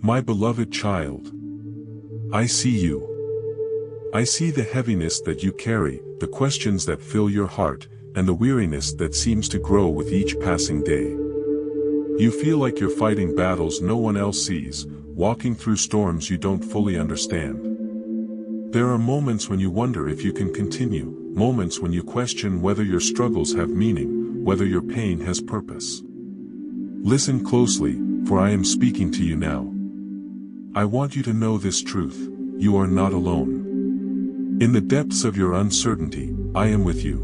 My beloved child, I see you. I see the heaviness that you carry, the questions that fill your heart, and the weariness that seems to grow with each passing day. You feel like you're fighting battles no one else sees, walking through storms you don't fully understand. There are moments when you wonder if you can continue, moments when you question whether your struggles have meaning, whether your pain has purpose. Listen closely, for I am speaking to you now. I want you to know this truth: you are not alone. In the depths of your uncertainty, I am with you.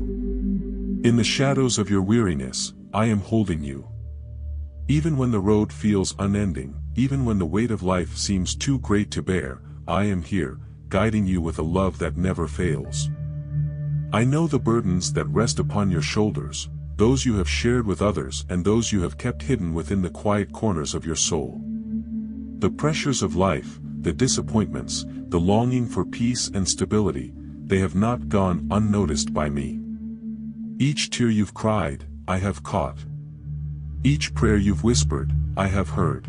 In the shadows of your weariness, I am holding you. Even when the road feels unending, even when the weight of life seems too great to bear, I am here, guiding you with a love that never fails. I know the burdens that rest upon your shoulders, those you have shared with others and those you have kept hidden within the quiet corners of your soul. The pressures of life, the disappointments, the longing for peace and stability, they have not gone unnoticed by me. Each tear you've cried, I have caught. Each prayer you've whispered, I have heard.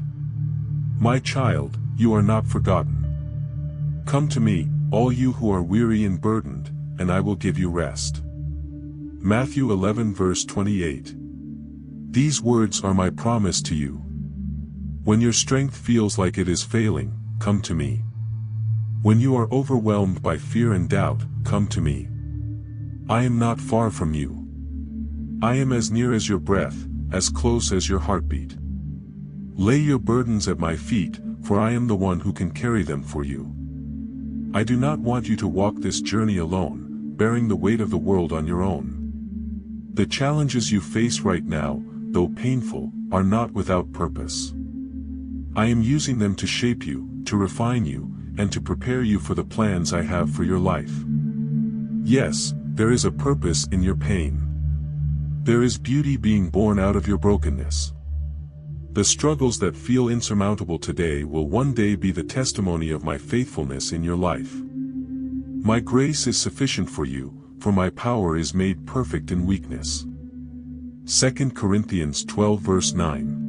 My child, you are not forgotten. Come to me, all you who are weary and burdened, and I will give you rest. Matthew 11 verse 28. These words are my promise to you. When your strength feels like it is failing, come to me. When you are overwhelmed by fear and doubt, come to me. I am not far from you. I am as near as your breath, as close as your heartbeat. Lay your burdens at my feet, for I am the one who can carry them for you. I do not want you to walk this journey alone, bearing the weight of the world on your own. The challenges you face right now, though painful, are not without purpose. I am using them to shape you, to refine you, and to prepare you for the plans I have for your life. Yes, there is a purpose in your pain. There is beauty being born out of your brokenness. The struggles that feel insurmountable today will one day be the testimony of my faithfulness in your life. My grace is sufficient for you, for my power is made perfect in weakness. 2 Corinthians 12 verse 9.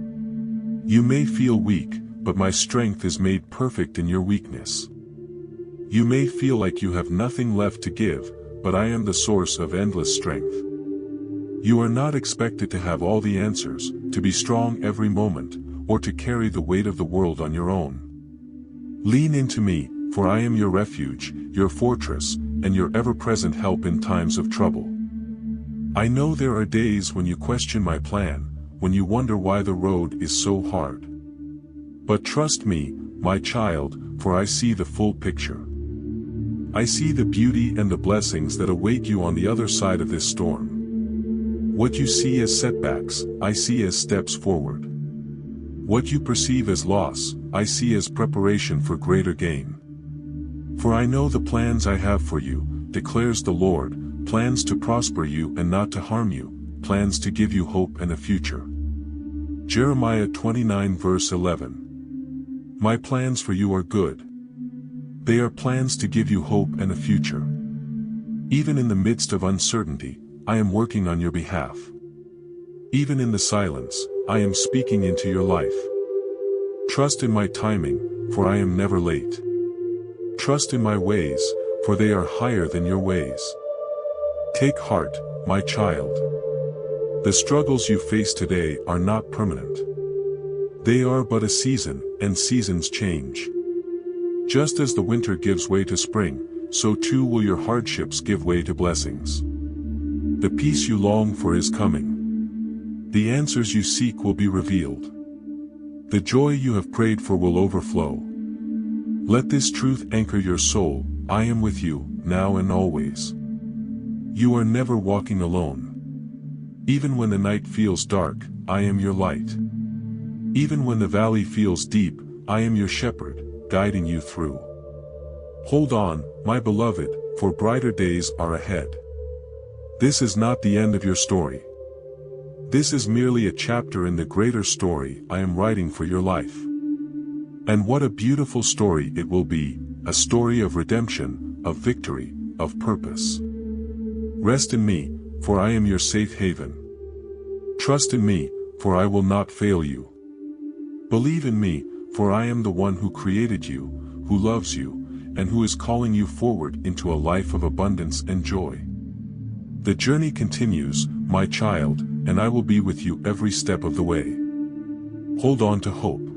You may feel weak, but my strength is made perfect in your weakness. You may feel like you have nothing left to give, but I am the source of endless strength. You are not expected to have all the answers, to be strong every moment, or to carry the weight of the world on your own. Lean into me, for I am your refuge, your fortress, and your ever-present help in times of trouble. I know there are days when you question my plan, when you wonder why the road is so hard. But trust me, my child, for I see the full picture. I see the beauty and the blessings that await you on the other side of this storm. What you see as setbacks, I see as steps forward. What you perceive as loss, I see as preparation for greater gain. For I know the plans I have for you, declares the Lord, plans to prosper you and not to harm you, plans to give you hope and a future. Jeremiah 29 verse 11. My plans for you are good. They are plans to give you hope and a future. Even in the midst of uncertainty, I am working on your behalf. Even in the silence, I am speaking into your life. Trust in my timing, for I am never late. Trust in my ways, for they are higher than your ways. Take heart, my child. The struggles you face today are not permanent. They are but a season, and seasons change. Just as the winter gives way to spring, so too will your hardships give way to blessings. The peace you long for is coming. The answers you seek will be revealed. The joy you have prayed for will overflow. Let this truth anchor your soul: I am with you, now and always. You are never walking alone. Even when the night feels dark, I am your light. Even when the valley feels deep, I am your shepherd, guiding you through. Hold on, my beloved, for brighter days are ahead. This is not the end of your story. This is merely a chapter in the greater story I am writing for your life. And what a beautiful story it will be, a story of redemption, of victory, of purpose. Rest in me, for I am your safe haven. Trust in me, for I will not fail you. Believe in me, for I am the one who created you, who loves you, and who is calling you forward into a life of abundance and joy. The journey continues, my child, and I will be with you every step of the way. Hold on to hope.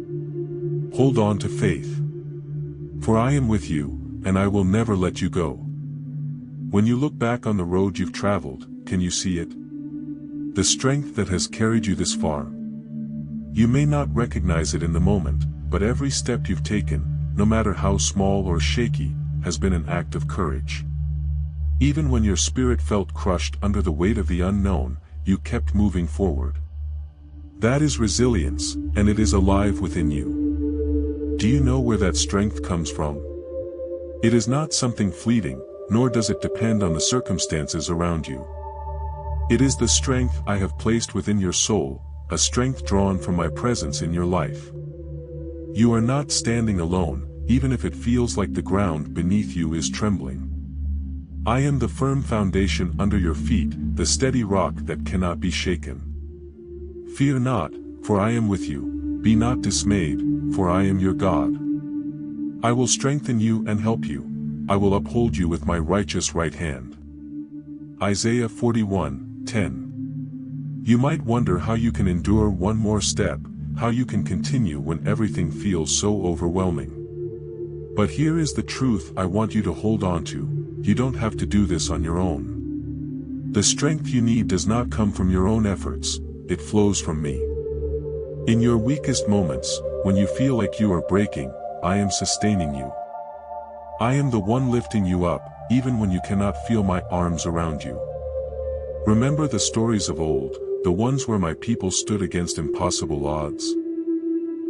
Hold on to faith. For I am with you, and I will never let you go. When you look back on the road you've traveled, can you see it? The strength that has carried you this far. You may not recognize it in the moment, but every step you've taken, no matter how small or shaky, has been an act of courage. Even when your spirit felt crushed under the weight of the unknown, you kept moving forward. That is resilience, and it is alive within you. Do you know where that strength comes from? It is not something fleeting, nor does it depend on the circumstances around you. It is the strength I have placed within your soul, a strength drawn from my presence in your life. You are not standing alone, even if it feels like the ground beneath you is trembling. I am the firm foundation under your feet, the steady rock that cannot be shaken. Fear not, for I am with you, be not dismayed, for I am your God. I will strengthen you and help you, I will uphold you with my righteous right hand. Isaiah 41:10. You might wonder how you can endure one more step, how you can continue when everything feels so overwhelming. But here is the truth I want you to hold on to. You don't have to do this on your own. The strength you need does not come from your own efforts, it flows from me. In your weakest moments, when you feel like you are breaking, I am sustaining you. I am the one lifting you up, even when you cannot feel my arms around you. Remember the stories of old, the ones where my people stood against impossible odds.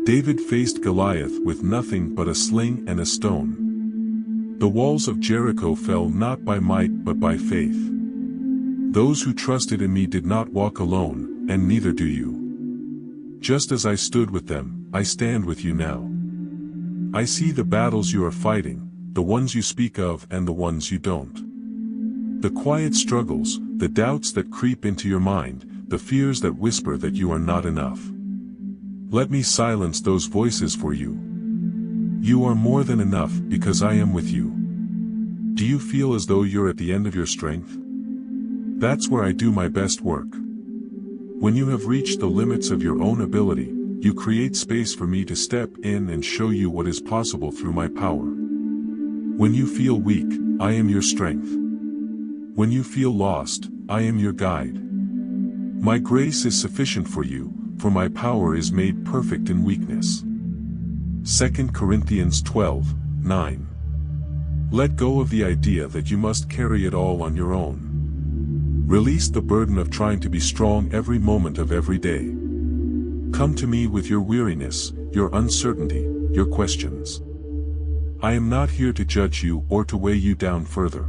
David faced Goliath with nothing but a sling and a stone. The walls of Jericho fell not by might but by faith. Those who trusted in me did not walk alone, and neither do you. Just as I stood with them, I stand with you now. I see the battles you are fighting, the ones you speak of and the ones you don't. The quiet struggles, the doubts that creep into your mind, the fears that whisper that you are not enough. Let me silence those voices for you. You are more than enough because I am with you. Do you feel as though you're at the end of your strength? That's where I do my best work. When you have reached the limits of your own ability, you create space for me to step in and show you what is possible through my power. When you feel weak, I am your strength. When you feel lost, I am your guide. My grace is sufficient for you, for my power is made perfect in weakness. 2 Corinthians 12:9. Let go of the idea that you must carry it all on your own. Release the burden of trying to be strong every moment of every day. Come to me with your weariness, your uncertainty, your questions. I am not here to judge you or to weigh you down further.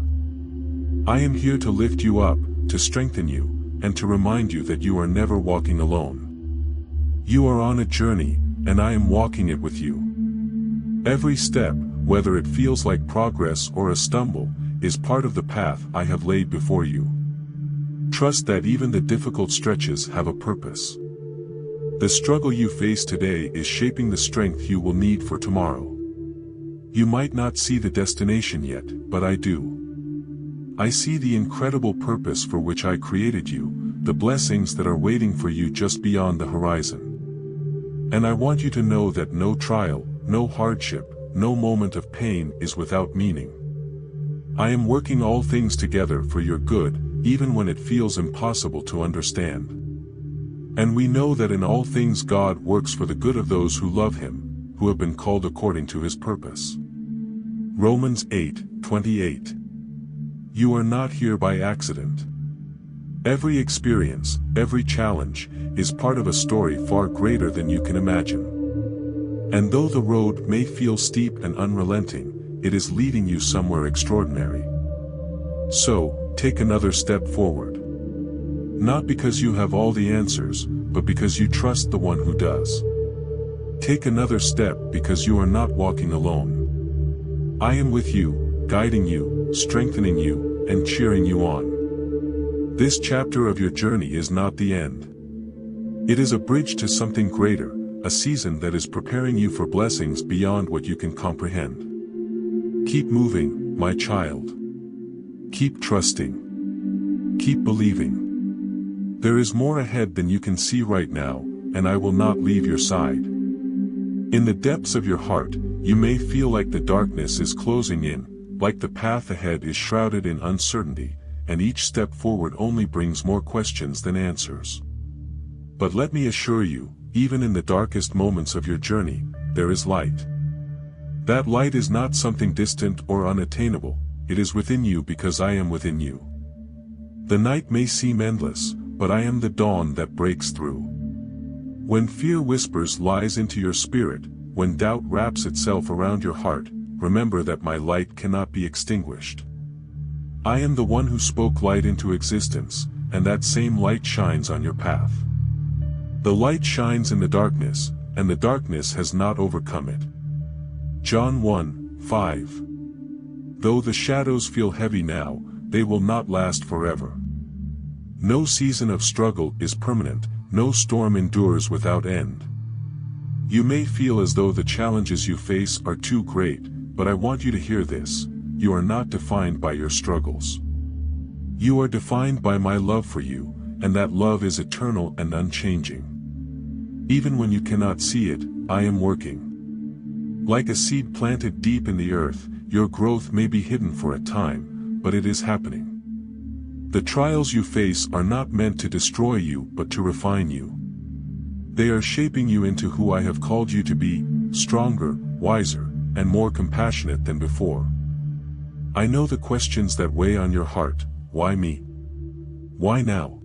I am here to lift you up, to strengthen you, and to remind you that you are never walking alone. You are on a journey, and I am walking it with you. Every step, whether it feels like progress or a stumble, is part of the path I have laid before you. Trust that even the difficult stretches have a purpose. The struggle you face today is shaping the strength you will need for tomorrow. You might not see the destination yet, but I do. I see the incredible purpose for which I created you, the blessings that are waiting for you just beyond the horizon. And I want you to know that no trial, no hardship, no moment of pain is without meaning. I am working all things together for your good, even when it feels impossible to understand. And we know that in all things God works for the good of those who love Him, who have been called according to His purpose. Romans 8:28. You are not here by accident. Every experience, every challenge, is part of a story far greater than you can imagine. And though the road may feel steep and unrelenting, it is leading you somewhere extraordinary. So, take another step forward. Not because you have all the answers, but because you trust the one who does. Take another step because you are not walking alone. I am with you, guiding you, strengthening you, and cheering you on. This chapter of your journey is not the end. It is a bridge to something greater, a season that is preparing you for blessings beyond what you can comprehend. Keep moving, my child. Keep trusting. Keep believing. There is more ahead than you can see right now, and I will not leave your side. In the depths of your heart, you may feel like the darkness is closing in, like the path ahead is shrouded in uncertainty, and each step forward only brings more questions than answers. But let me assure you, even in the darkest moments of your journey, there is light. That light is not something distant or unattainable, it is within you because I am within you. The night may seem endless, but I am the dawn that breaks through. When fear whispers lies into your spirit, when doubt wraps itself around your heart, remember that my light cannot be extinguished. I am the one who spoke light into existence, and that same light shines on your path. The light shines in the darkness, and the darkness has not overcome it. John 1:5. Though the shadows feel heavy now, they will not last forever. No season of struggle is permanent, no storm endures without end. You may feel as though the challenges you face are too great, but I want you to hear this: you are not defined by your struggles. You are defined by my love for you, and that love is eternal and unchanging. Even when you cannot see it, I am working. Like a seed planted deep in the earth, your growth may be hidden for a time, but it is happening. The trials you face are not meant to destroy you but to refine you. They are shaping you into who I have called you to be, stronger, wiser, and more compassionate than before. I know the questions that weigh on your heart: why me? Why now?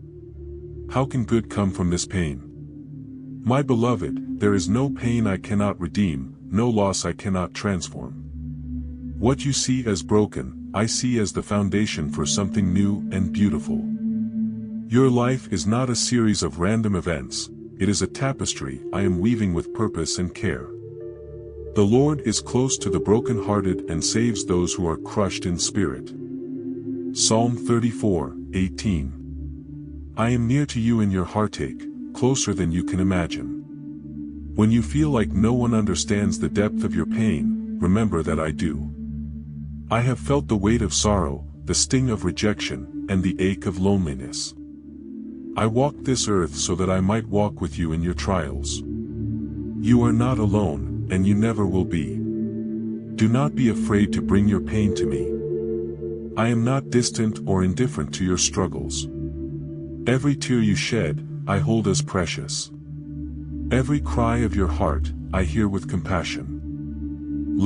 How can good come from this pain? My beloved, there is no pain I cannot redeem, no loss I cannot transform. What you see as broken, I see as the foundation for something new and beautiful. Your life is not a series of random events, it is a tapestry I am weaving with purpose and care. The Lord is close to the brokenhearted and saves those who are crushed in spirit. Psalm 34:18. I am near to you in your heartache, closer than you can imagine. When you feel like no one understands the depth of your pain, remember that I do. I have felt the weight of sorrow, the sting of rejection, and the ache of loneliness. I walked this earth so that I might walk with you in your trials. You are not alone, and you never will be. Do not be afraid to bring your pain to me. I am not distant or indifferent to your struggles. Every tear you shed, I hold as precious. Every cry of your heart, I hear with compassion.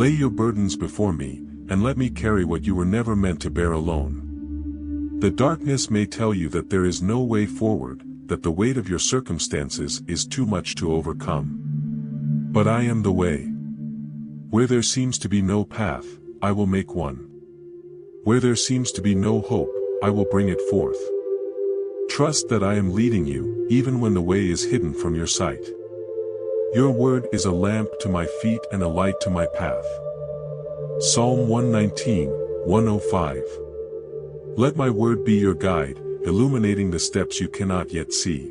Lay your burdens before me, and let me carry what you were never meant to bear alone. The darkness may tell you that there is no way forward, that the weight of your circumstances is too much to overcome. But I am the way. Where there seems to be no path, I will make one. Where there seems to be no hope, I will bring it forth. Trust that I am leading you, even when the way is hidden from your sight. Your word is a lamp to my feet and a light to my path. Psalm 119:105. Let my word be your guide, illuminating the steps you cannot yet see.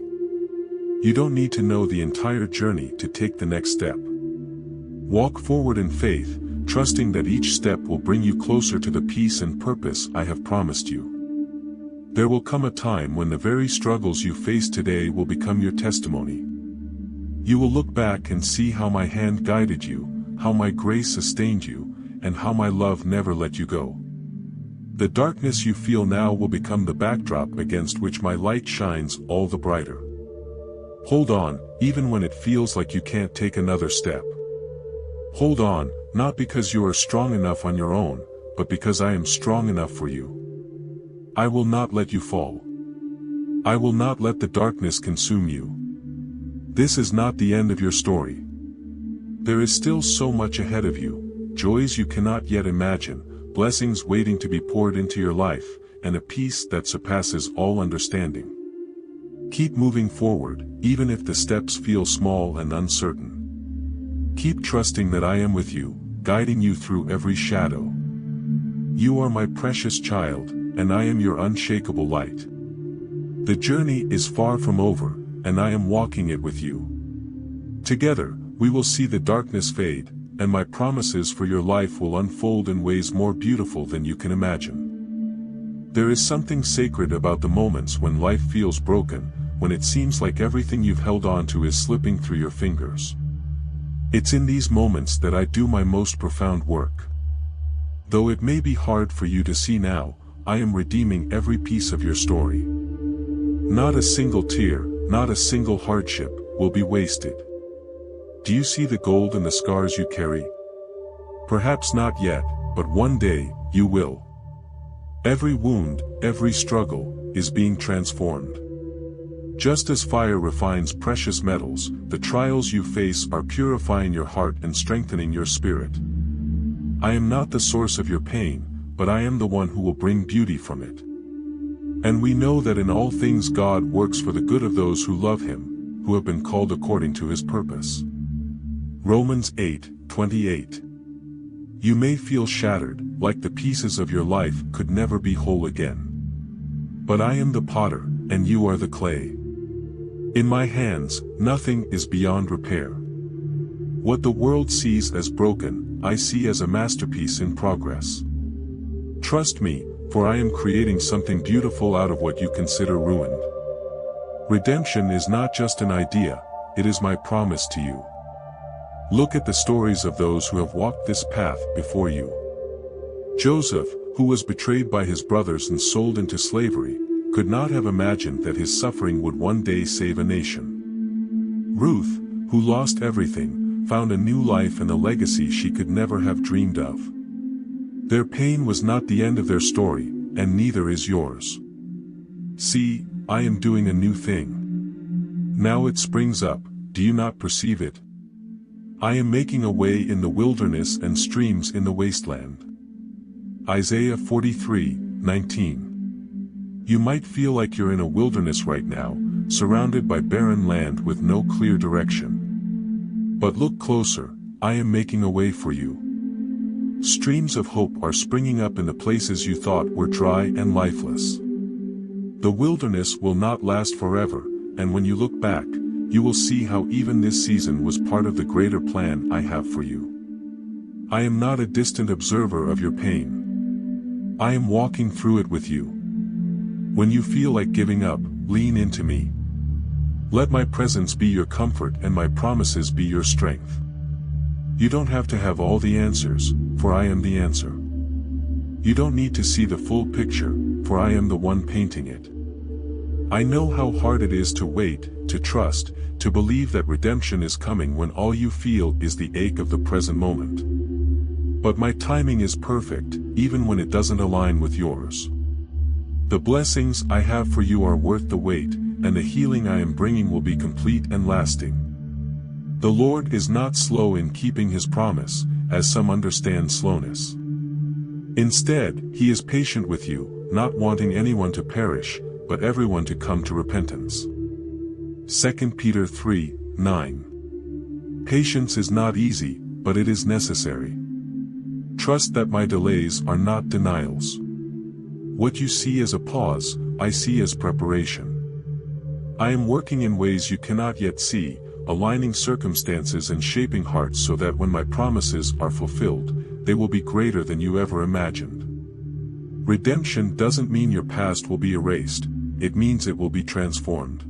You don't need to know the entire journey to take the next step. Walk forward in faith, trusting that each step will bring you closer to the peace and purpose I have promised you. There will come a time when the very struggles you face today will become your testimony. You will look back and see how my hand guided you, how my grace sustained you, and how my love never let you go. The darkness you feel now will become the backdrop against which my light shines all the brighter. Hold on, even when it feels like you can't take another step. Hold on, not because you are strong enough on your own, but because I am strong enough for you. I will not let you fall. I will not let the darkness consume you. This is not the end of your story. There is still so much ahead of you, joys you cannot yet imagine, blessings waiting to be poured into your life, and a peace that surpasses all understanding. Keep moving forward, even if the steps feel small and uncertain. Keep trusting that I am with you, guiding you through every shadow. You are my precious child, and I am your unshakable light. The journey is far from over, and I am walking it with you. Together, we will see the darkness fade, and my promises for your life will unfold in ways more beautiful than you can imagine. There is something sacred about the moments when life feels broken, when it seems like everything you've held on to is slipping through your fingers. It's in these moments that I do my most profound work. Though it may be hard for you to see now, I am redeeming every piece of your story. Not a single tear, not a single hardship, will be wasted. Do you see the gold in the scars you carry? Perhaps not yet, but one day, you will. Every wound, every struggle, is being transformed. Just as fire refines precious metals, the trials you face are purifying your heart and strengthening your spirit. I am not the source of your pain, but I am the one who will bring beauty from it. And we know that in all things God works for the good of those who love Him, who have been called according to His purpose. Romans 8:28. You may feel shattered, like the pieces of your life could never be whole again. But I am the potter, and you are the clay. In my hands, nothing is beyond repair. What the world sees as broken, I see as a masterpiece in progress. Trust me, for I am creating something beautiful out of what you consider ruined. Redemption is not just an idea, it is my promise to you. Look at the stories of those who have walked this path before you. Joseph, who was betrayed by his brothers and sold into slavery, could not have imagined that his suffering would one day save a nation. Ruth, who lost everything, found a new life and a legacy she could never have dreamed of. Their pain was not the end of their story, and neither is yours. See, I am doing a new thing. Now it springs up, do you not perceive it? I am making a way in the wilderness and streams in the wasteland. Isaiah 43:19. You might feel like you're in a wilderness right now, surrounded by barren land with no clear direction. But look closer, I am making a way for you. Streams of hope are springing up in the places you thought were dry and lifeless. The wilderness will not last forever, and when you look back, you will see how even this season was part of the greater plan I have for you. I am not a distant observer of your pain. I am walking through it with you. When you feel like giving up, lean into me. Let my presence be your comfort and my promises be your strength. You don't have to have all the answers, for I am the answer. You don't need to see the full picture, for I am the one painting it. I know how hard it is to wait, to trust, to believe that redemption is coming when all you feel is the ache of the present moment. But my timing is perfect, even when it doesn't align with yours. The blessings I have for you are worth the wait, and the healing I am bringing will be complete and lasting. The Lord is not slow in keeping His promise, as some understand slowness. Instead, He is patient with you, not wanting anyone to perish, but everyone to come to repentance. 2 Peter 3:9. Patience is not easy, but it is necessary. Trust that my delays are not denials. What you see as a pause, I see as preparation. I am working in ways you cannot yet see, aligning circumstances and shaping hearts so that when my promises are fulfilled, they will be greater than you ever imagined. Redemption doesn't mean your past will be erased, it means it will be transformed.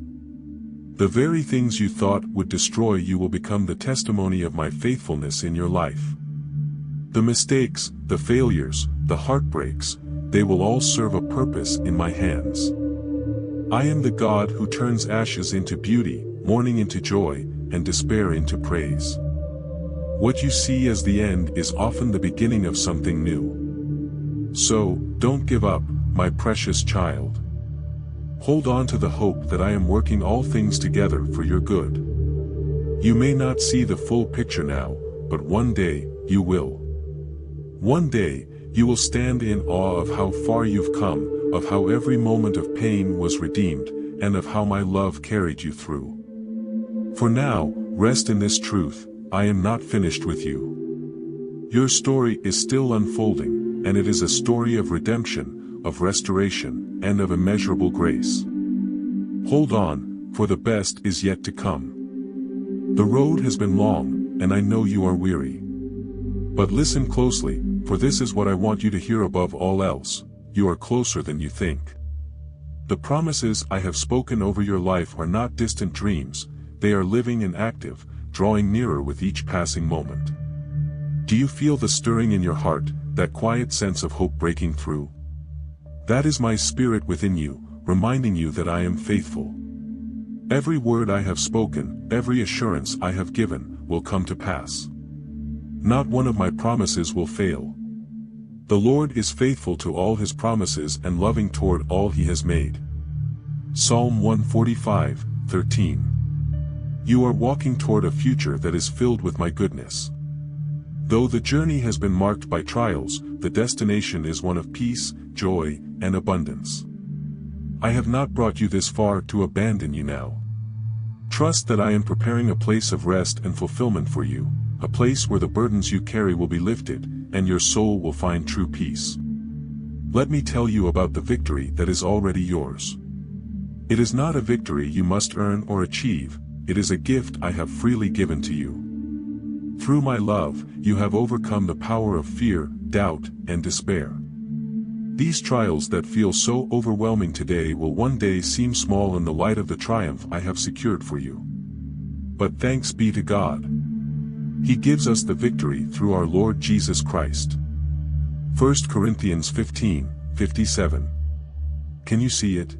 The very things you thought would destroy you will become the testimony of my faithfulness in your life. The mistakes, the failures, the heartbreaks, they will all serve a purpose in my hands. I am the God who turns ashes into beauty, mourning into joy, and despair into praise. What you see as the end is often the beginning of something new. So, don't give up, my precious child. Hold on to the hope that I am working all things together for your good. You may not see the full picture now, but one day, you will. One day, you will stand in awe of how far you've come, of how every moment of pain was redeemed, and of how my love carried you through. For now, rest in this truth, I am not finished with you. Your story is still unfolding, and it is a story of redemption, of restoration, and of immeasurable grace. Hold on, for the best is yet to come. The road has been long, and I know you are weary. But listen closely, for this is what I want you to hear above all else: you are closer than you think. The promises I have spoken over your life are not distant dreams, they are living and active, drawing nearer with each passing moment. Do you feel the stirring in your heart, that quiet sense of hope breaking through? That is my spirit within you, reminding you that I am faithful. Every word I have spoken, every assurance I have given, will come to pass. Not one of my promises will fail. The Lord is faithful to all his promises and loving toward all he has made. Psalm 145:13. You are walking toward a future that is filled with my goodness. Though the journey has been marked by trials, the destination is one of peace, joy, and abundance. I have not brought you this far to abandon you now. Trust that I am preparing a place of rest and fulfillment for you, a place where the burdens you carry will be lifted, and your soul will find true peace. Let me tell you about the victory that is already yours. It is not a victory you must earn or achieve, it is a gift I have freely given to you. Through my love, you have overcome the power of fear, doubt, and despair. These trials that feel so overwhelming today will one day seem small in the light of the triumph I have secured for you. But thanks be to God. He gives us the victory through our Lord Jesus Christ. 1 Corinthians 15:57. Can you see it?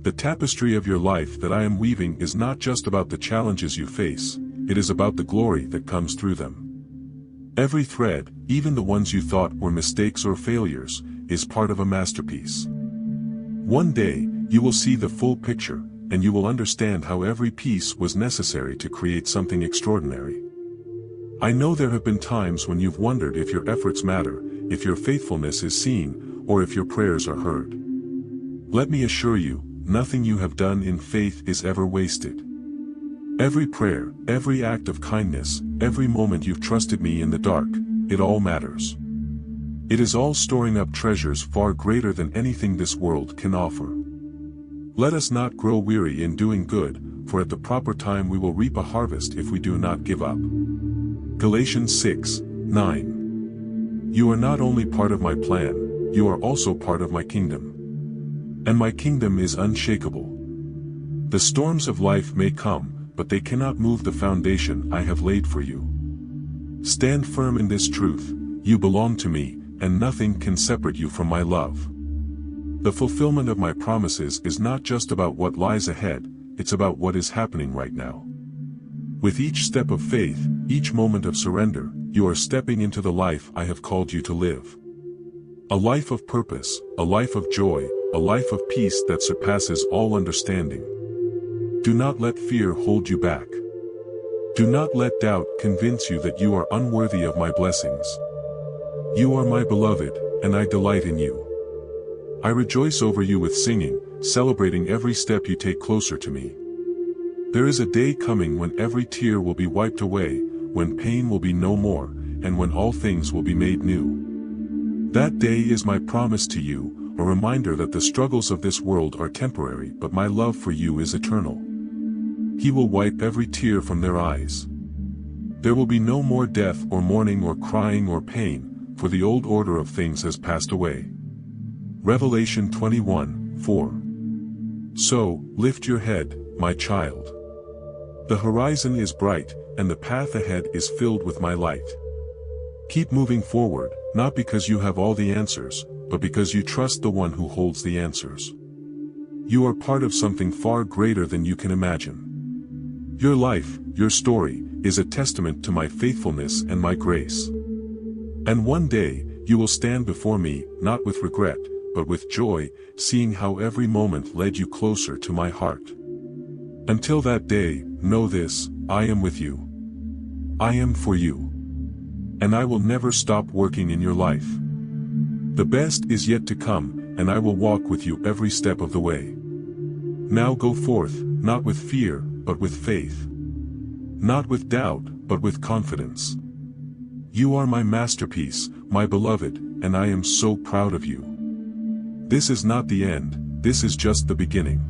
The tapestry of your life that I am weaving is not just about the challenges you face, it is about the glory that comes through them. Every thread, even the ones you thought were mistakes or failures, is part of a masterpiece. One day, you will see the full picture, and you will understand how every piece was necessary to create something extraordinary. I know there have been times when you've wondered if your efforts matter, if your faithfulness is seen, or if your prayers are heard. Let me assure you, nothing you have done in faith is ever wasted. Every prayer, every act of kindness, every moment you've trusted me in the dark, it all matters. It is all storing up treasures far greater than anything this world can offer. Let us not grow weary in doing good, for at the proper time we will reap a harvest if we do not give up. Galatians 6:9. You are not only part of my plan, you are also part of my kingdom. And my kingdom is unshakable. The storms of life may come, but they cannot move the foundation I have laid for you. Stand firm in this truth: you belong to me, and nothing can separate you from my love. The fulfillment of my promises is not just about what lies ahead, it's about what is happening right now. With each step of faith, each moment of surrender, you are stepping into the life I have called you to live. A life of purpose, a life of joy, a life of peace that surpasses all understanding. Do not let fear hold you back. Do not let doubt convince you that you are unworthy of my blessings. You are my beloved, and I delight in you. I rejoice over you with singing, celebrating every step you take closer to me. There is a day coming when every tear will be wiped away, when pain will be no more, and when all things will be made new. That day is my promise to you, a reminder that the struggles of this world are temporary, but my love for you is eternal. He will wipe every tear from their eyes. There will be no more death or mourning or crying or pain, for the old order of things has passed away. Revelation 21:4. So, lift your head, my child. The horizon is bright, and the path ahead is filled with my light. Keep moving forward, not because you have all the answers, but because you trust the one who holds the answers. You are part of something far greater than you can imagine. Your life, your story, is a testament to my faithfulness and my grace. And one day, you will stand before me, not with regret, but with joy, seeing how every moment led you closer to my heart. Until that day, know this: I am with you. I am for you. And I will never stop working in your life. The best is yet to come, and I will walk with you every step of the way. Now go forth, not with fear, but with faith. Not with doubt, but with confidence. You are my masterpiece, my beloved, and I am so proud of you. This is not the end, this is just the beginning.